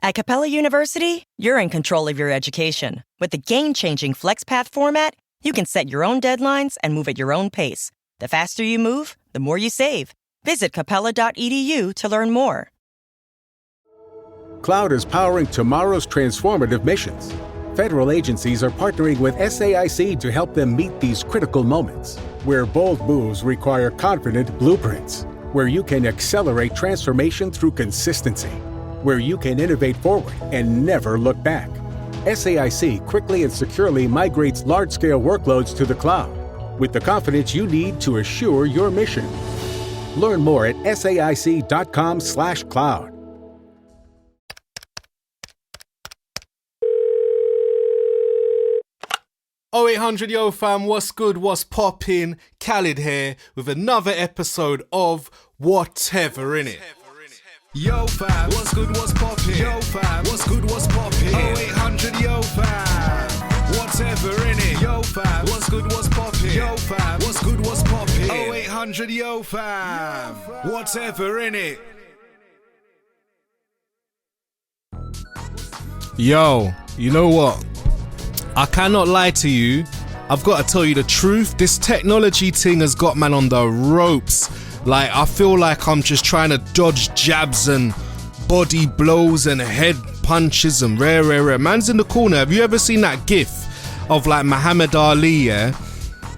At Capella University, you're in control of your education. With the game-changing FlexPath format, you can set your own deadlines and move at your own pace. The faster you move, the more you save. Visit capella.edu to learn more. Cloud is powering tomorrow's transformative missions. Federal agencies are partnering with SAIC to help them meet these critical moments, where bold moves require confident blueprints, where you can accelerate transformation through consistency, where you can innovate forward and never look back. SAIC quickly and securely migrates large-scale workloads to the cloud with the confidence you need to assure your mission. Learn more at saic.com/cloud. Oh, 0800 yo fam, what's good, what's poppin'? Khalid here with another episode of WHTVRINNIT. Yo fam, what's good, what's poppin'? Yo fam, what's good, what's poppin'? 0800 yo fam, WHTVRINNIT. Yo fam, what's good, what's poppin'? Yo fam, what's good, what's poppin'? 0800 yo fam, WHTVRINNIT. Yo, you know what? I cannot lie to you. I've got to tell you the truth. This technology thing has got man on the ropes. Like, I feel like I'm just trying to dodge jabs and body blows and head punches and rare. Man's in the corner. Have you ever seen that gif of like Muhammad Ali, yeah?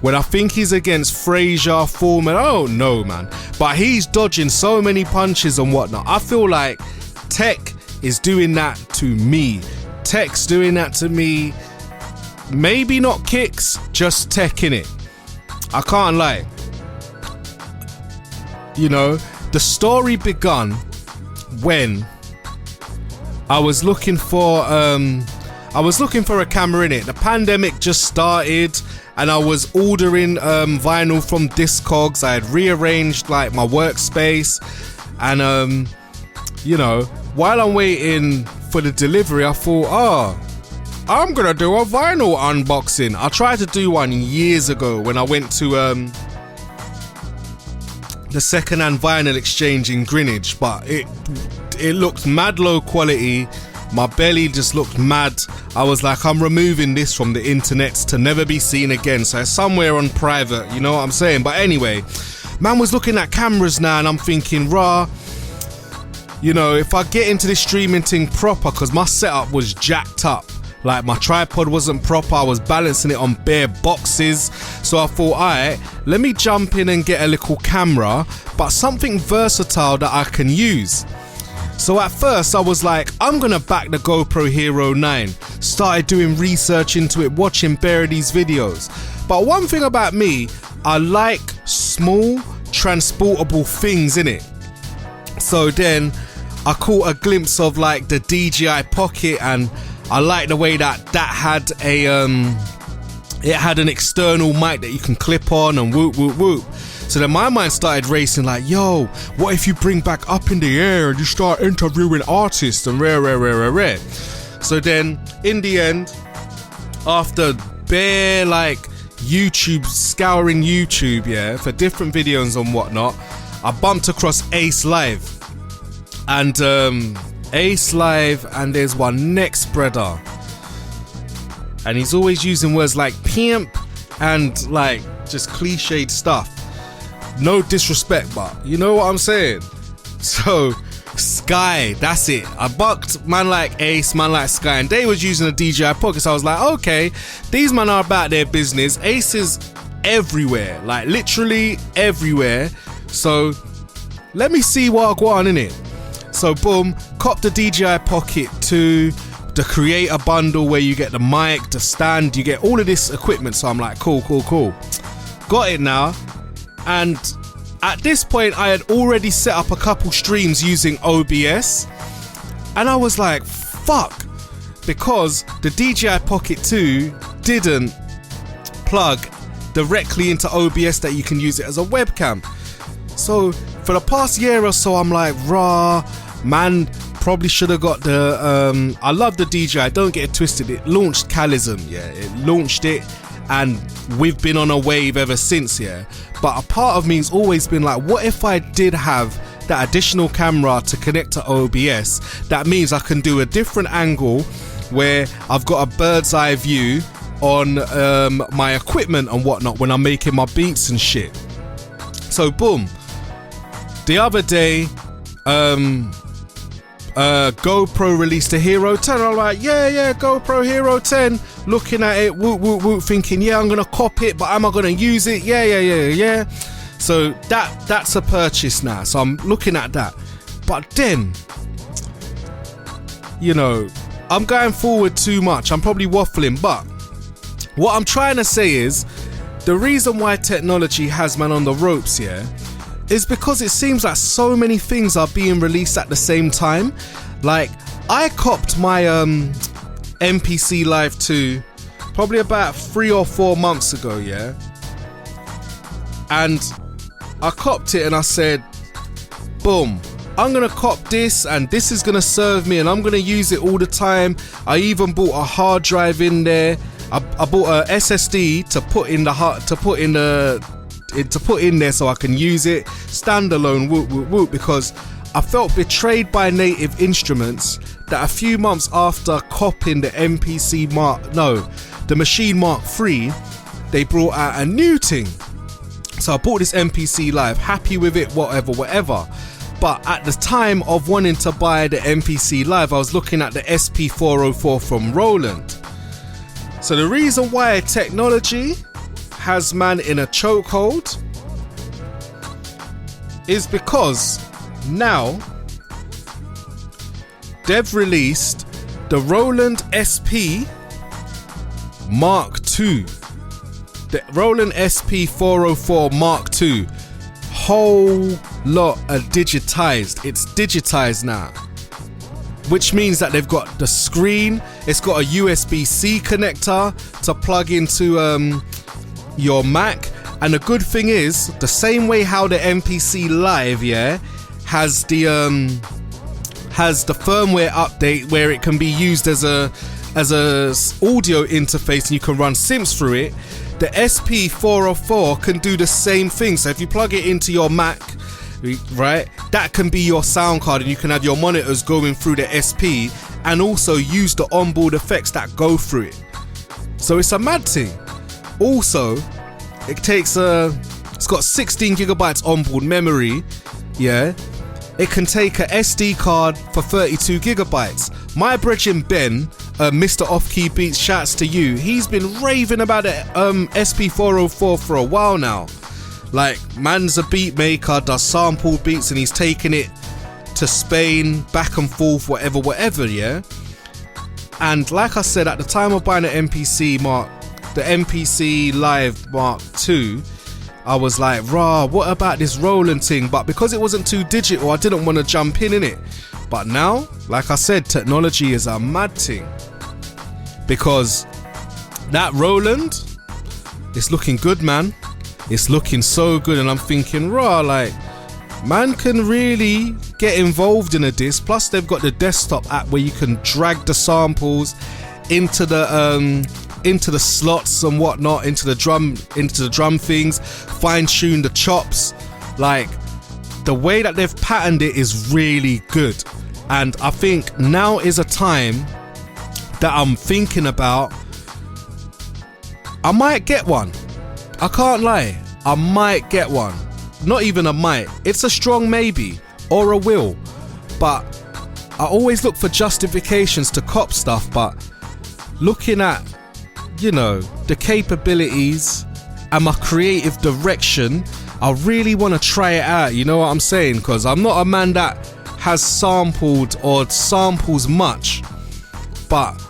When I think he's against Frazier, Foreman. I don't know, man. But he's dodging so many punches and whatnot. I feel like tech is doing that to me. Tech's doing that to me. Maybe not kicks, just tech in it. I can't lie. You know, the story begun when I was looking for a camera in it. The pandemic just started and I was ordering vinyl from Discogs. I had rearranged like my workspace and you know, while I'm waiting for the delivery, I thought, I'm gonna do a vinyl unboxing. I tried to do one years ago when I went to the second-hand vinyl exchange in Greenwich, but it looked mad low quality. My belly just looked mad. I was like, I'm removing this from the internet to never be seen again. So it's somewhere on private, you know what I'm saying? But anyway, man was looking at cameras now and I'm thinking, rah, you know, if I get into this streaming thing proper, because my setup was jacked up. Like, my tripod wasn't proper, I was balancing it on bare boxes. So I thought, alright, let me jump in and get a little camera, but something versatile that I can use. So at first I was like, I'm gonna back the GoPro Hero10. Started doing research into it, watching bare of these videos. But one thing about me, I like small, transportable things in it. So then I caught a glimpse of like the DJI Pocket, and I like the way that had it had an external mic that you can clip on and whoop. So then my mind started racing like, yo, what if you bring back Up in the Air and you start interviewing artists and rare. So then in the end, after bare like scouring YouTube, yeah, for different videos and whatnot, I bumped across Ace Live. And Ace Live, and there's one next brother, and he's always using words like pimp and like just cliched stuff. No disrespect, but you know what I'm saying. So Sky, that's it. I bucked man like Ace, man like Sky, and they was using a DJI Pocket. So I was like, okay, these men are about their business. Ace is everywhere, like literally everywhere. So let me see what I got on in it. So boom, cop the DJI Pocket 2, the creator bundle where you get the mic, the stand, you get all of this equipment. So I'm like, cool. Got it now. And at this point, I had already set up a couple streams using OBS. And I was like, fuck. Because the DJI Pocket 2 didn't plug directly into OBS that you can use it as a webcam. So for the past year or so, I'm like, rah, man, probably should have got the I love the DJI, don't get it twisted, it launched Khalid, yeah, it launched it, and we've been on a wave ever since, yeah. But a part of me has always been like, what if I did have that additional camera to connect to OBS, that means I can do a different angle where I've got a bird's eye view on my equipment and whatnot when I'm making my beats and shit. So boom, the other day GoPro released a Hero 10. I'm like, yeah, GoPro Hero 10. Looking at it, whoop, thinking, yeah, I'm gonna cop it, but am I gonna use it? Yeah. So that's a purchase now. So I'm looking at that. But then, you know, I'm going forward too much. I'm probably waffling, but what I'm trying to say is, the reason why technology has man on the ropes, yeah, is because it seems like so many things are being released at the same time. Like, I copped my MPC Live 2 probably about 3 or 4 months ago, yeah? And I copped it and I said, boom, I'm gonna cop this and this is gonna serve me and I'm gonna use it all the time. I even bought a hard drive in there. I bought a SSD to put in there so I can use it standalone, whoop, because I felt betrayed by Native Instruments that a few months after copping the Machine Mark III, they brought out a new thing. So I bought this MPC Live, happy with it, whatever. But at the time of wanting to buy the MPC Live, I was looking at the SP404 from Roland. So the reason why technology has man in a chokehold is because now they've released the Roland SP Mark II, the Roland SP404 Mark II. Whole lot of digitized. It's digitized now, which means that they've got the screen, it's got a USB-C connector to plug into your Mac. And the good thing is, the same way how the MPC Live, yeah, has the firmware update where it can be used as a audio interface and you can run Sims through it, the SP404 can do the same thing. So if you plug it into your Mac, right, that can be your sound card and you can have your monitors going through the SP and also use the onboard effects that go through it. So it's a mad thing. Also, it's got 16 gigabytes onboard memory, yeah. It can take a SD card for 32 gigabytes. My brethren Ben, Mr. Off-Key Beats, shouts to you. He's been raving about the SP404 for a while now. Like, man's a beat maker, does sample beats, and he's taking it to Spain, back and forth, whatever, yeah? And like I said, at the time of buying the MPC Live Mark II, I was like, rah, what about this Roland thing? But because it wasn't too digital, I didn't want to jump in it. But now, like I said, technology is a mad thing. Because that Roland, it's looking good, man. It's looking so good, and I'm thinking, rah, like, man can really get involved in a disc. Plus, they've got the desktop app where you can drag the samples into the slots and whatnot, into the drum things, fine tune the chops. Like, the way that they've patterned it is really good, and I think now is a time that I'm thinking about. I might get one. I can't lie. I might get one. Not even a might. It's a strong maybe or a will. But I always look for justifications to cop stuff. But looking at, you know, the capabilities and my creative direction, I really want to try it out. You know what I'm saying? Because I'm not a man that has sampled or samples much. But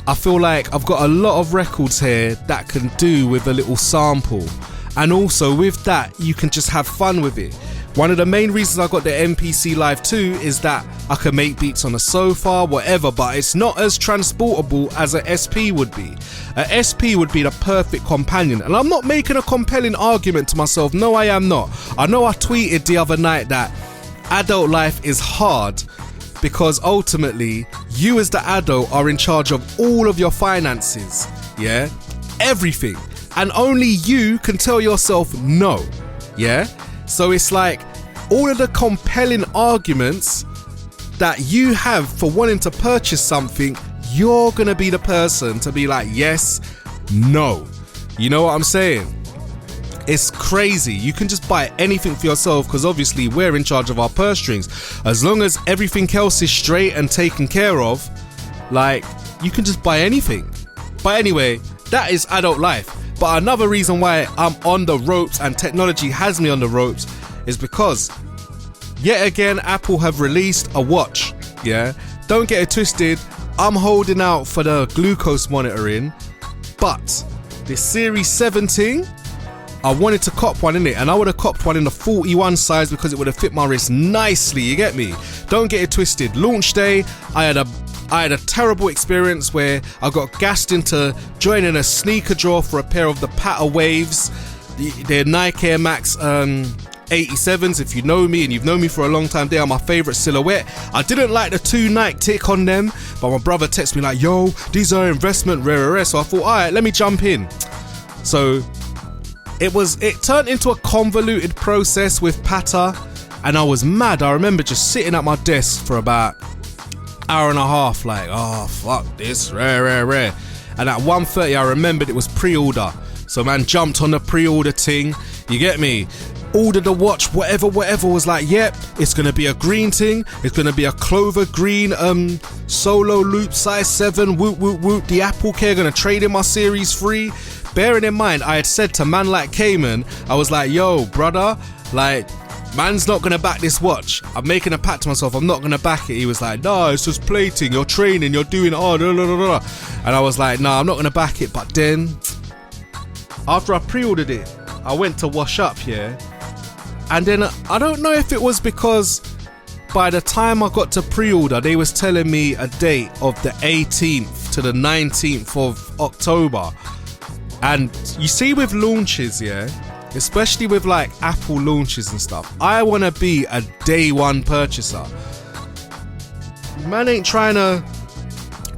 I feel like I've got a lot of records here that can do with a little sample, and also with that you can just have fun with it. One of the main reasons I got the MPC Live 2 is that I can make beats on a sofa, whatever, but it's not as transportable as a SP would be. A SP would be the perfect companion, and I'm not making a compelling argument to myself. No, I am not. I know I tweeted the other night that adult life is hard, because ultimately you as the adult are in charge of all of your finances, yeah, everything, and only you can tell yourself no, yeah. So it's like, all of the compelling arguments that you have for wanting to purchase something, you're gonna be the person to be like, yes, no. You know what I'm saying? It's crazy. You can just buy anything for yourself because obviously we're in charge of our purse strings. As long as everything else is straight and taken care of, like, you can just buy anything. But anyway, that is adult life. But another reason why I'm on the ropes and technology has me on the ropes is because yet again Apple have released a watch. Yeah, don't get it twisted, I'm holding out for the glucose monitoring, but this Series 17, I wanted to cop one in it, and I would have copped one in the 41 size because it would have fit my wrist nicely, you get me? Don't get it twisted. Launch day, I had a terrible experience where I got gassed into joining a sneaker drawer for a pair of the Patta Waves, they're Nike Air Max 87s. If you know me and you've known me for a long time, they are my favourite silhouette. I didn't like the 2 Nike tick on them, but my brother texted me like, yo, these are investment rare. So I thought, alright, let me jump in. So it turned into a convoluted process with Patta, and I was mad. I remember just sitting at my desk for about hour and a half, like, oh fuck this, rare. And at 1:30 I remembered it was pre-order, so man jumped on the pre-order thing, you get me, ordered the watch, whatever was like, yep, it's gonna be a green thing, it's gonna be a clover green solo loop size 7, whoop, the Apple Care gonna trade in my Series 3. Bearing in mind, I had said to man like Cayman, I was like, yo brother, like, man's not gonna back this watch. I'm making a pact to myself, I'm not gonna back it. He was like, no, it's just plating, you're training, you're doing and I was like, no, I'm not gonna back it. But then after I pre-ordered it, I went to wash up here, and then I don't know if it was because by the time I got to pre-order, they was telling me a date of the 18th to the 19th of October. And you see with launches, yeah, especially with like Apple launches and stuff, I want to be a day one purchaser. Man ain't trying to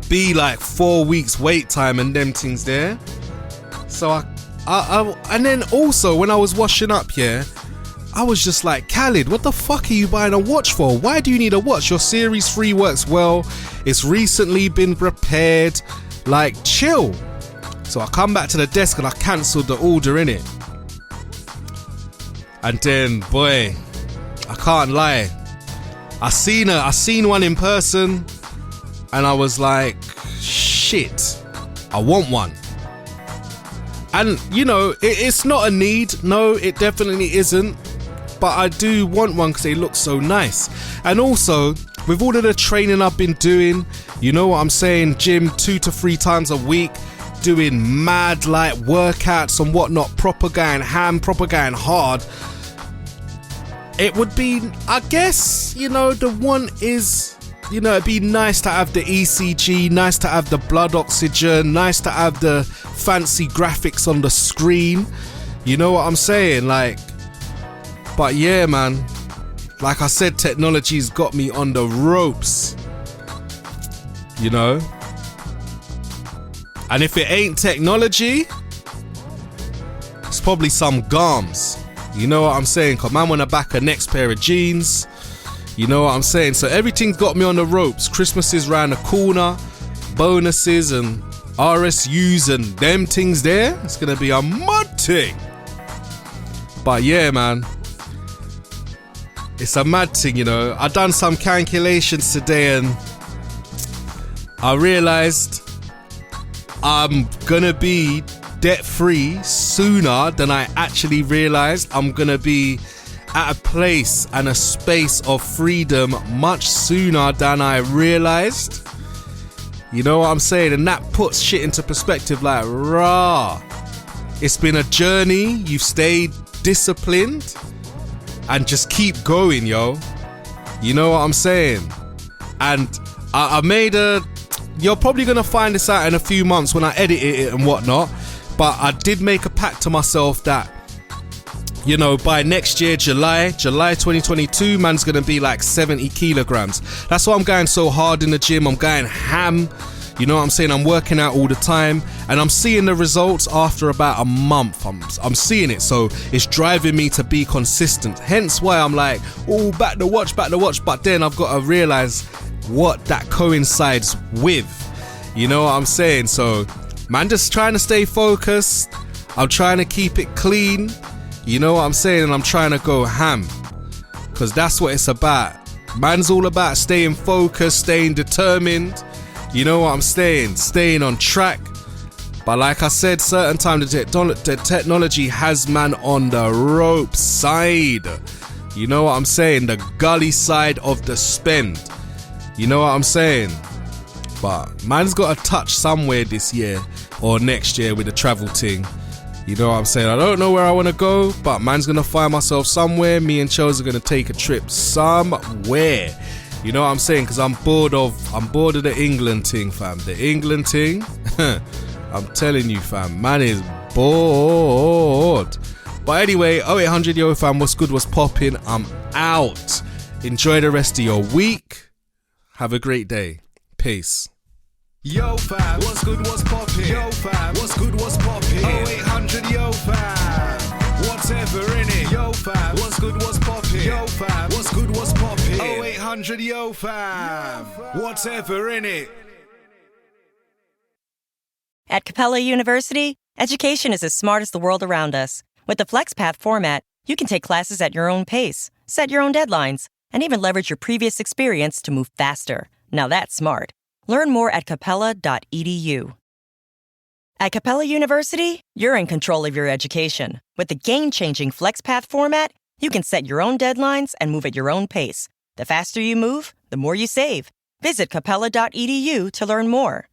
be like 4 weeks wait time and them things there. So I and then also when I was washing up here, I was just like, Khalid, what the fuck are you buying a watch for? Why do you need a watch? Your Series 3 works well, it's recently been repaired, like chill. So I come back to the desk and I cancelled the order in it. And then, boy, I can't lie, I seen one in person, and I was like, shit, I want one. And you know, it's not a need, no, it definitely isn't, but I do want one because they look so nice. And also, with all of the training I've been doing, you know what I'm saying, gym 2 to 3 times a week, doing mad like workouts and whatnot, proper going ham, proper going hard, it would be, I guess, you know, the one is, you know, it'd be nice to have the ECG, nice to have the blood oxygen, nice to have the fancy graphics on the screen, you know what I'm saying, like. But yeah man, like I said, technology's got me on the ropes, you know. And if it ain't technology, it's probably some gums. You know what I'm saying? Cause man wanna back a next pair of jeans. You know what I'm saying? So everything's got me on the ropes. Christmas is round the corner. Bonuses and RSUs and them things there. It's gonna be a mad thing. But yeah man, it's a mad thing, you know. I done some calculations today and I realised I'm gonna be debt free sooner than I actually realized. I'm gonna be at a place and a space of freedom much sooner than I realized. You know what I'm saying? And that puts shit into perspective, like, rah, it's been a journey. You've stayed disciplined and just keep going, yo. You know what I'm saying? And I made a, you're probably gonna find this out in a few months when I edit it and whatnot, but I did make a pact to myself that, you know, by next year, July 2022, man's gonna be like 70 kilograms. That's why I'm going so hard in the gym. I'm going ham. You know what I'm saying? I'm working out all the time and I'm seeing the results after about a month. I'm seeing it, so it's driving me to be consistent. Hence why I'm like, oh, back the watch. But then I've got to realize what that coincides with. You know what I'm saying? So, man, just trying to stay focused. I'm trying to keep it clean. You know what I'm saying? And I'm trying to go ham. Because that's what it's about. Man's all about staying focused, staying determined. You know what I'm saying? Staying on track. But like I said, certain times the technology has man on the rope side. You know what I'm saying? The gully side of the spend. You know what I'm saying? But man's got to touch somewhere this year or next year with the travel thing. You know what I'm saying? I don't know where I want to go, but man's going to find myself somewhere. Me and Chels are going to take a trip somewhere. You know what I'm saying? Because I'm bored of the England thing, fam. The England thing, I'm telling you, fam, man is bored. But anyway, 0800 yo fam, what's good, what's popping? I'm out. Enjoy the rest of your week. Have a great day. Peace. Yo fam, what's good, what's poppin'? Yo fam, what's good, what's poppin'? 0800 yo fam, whatever innit? Yo fam, what's good, what's poppin'? Yo fam, what's good, what's poppin'? 0800 yo fam, whatever innit? At Capella University, education is as smart as the world around us. With the FlexPath format, you can take classes at your own pace, set your own deadlines, and even leverage your previous experience to move faster. Now that's smart. Learn more at capella.edu. At Capella University, you're in control of your education. With the game-changing FlexPath format, you can set your own deadlines and move at your own pace. The faster you move, the more you save. Visit capella.edu to learn more.